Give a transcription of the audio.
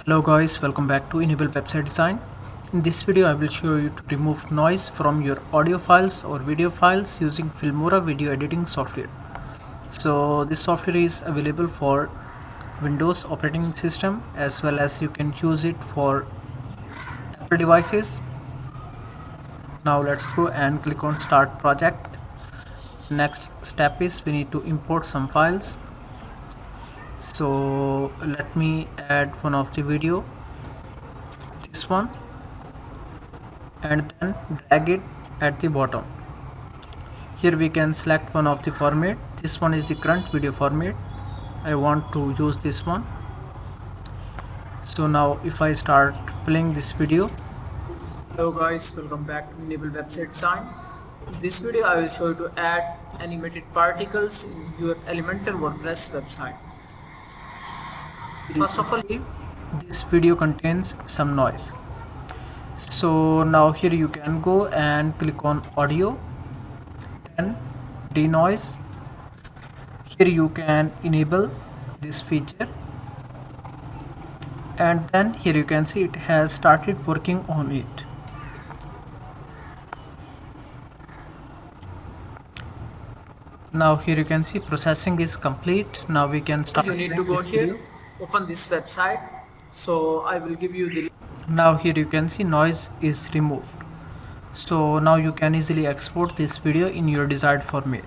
Hello guys, welcome back to Enable Website Design. In this video I will show you to remove noise from your audio files or video files using Filmora video editing software. So this software is available for Windows operating system as well as you can use it for Apple devices. Now let's go and click on Start Project. Next step is we need to import some files. So let me add one of the video, this one, and then drag it at the bottom. Here we can select one of the format. This one is the current video format. I want to use this one. So now if I start playing this video. Hello guys, welcome back to Enable Website Design. In this video I will show you to add animated particles in your Elementor WordPress website. First of all, this video contains some noise. So now here you can go and click on audio, then denoise. Here you can enable this feature, and then here you can see it has started working on it. Now here you can see processing is complete. Now we can start. You need to go here, open this website. So I will give you the. Now here you can see noise is removed. So now you can easily export this video in your desired format.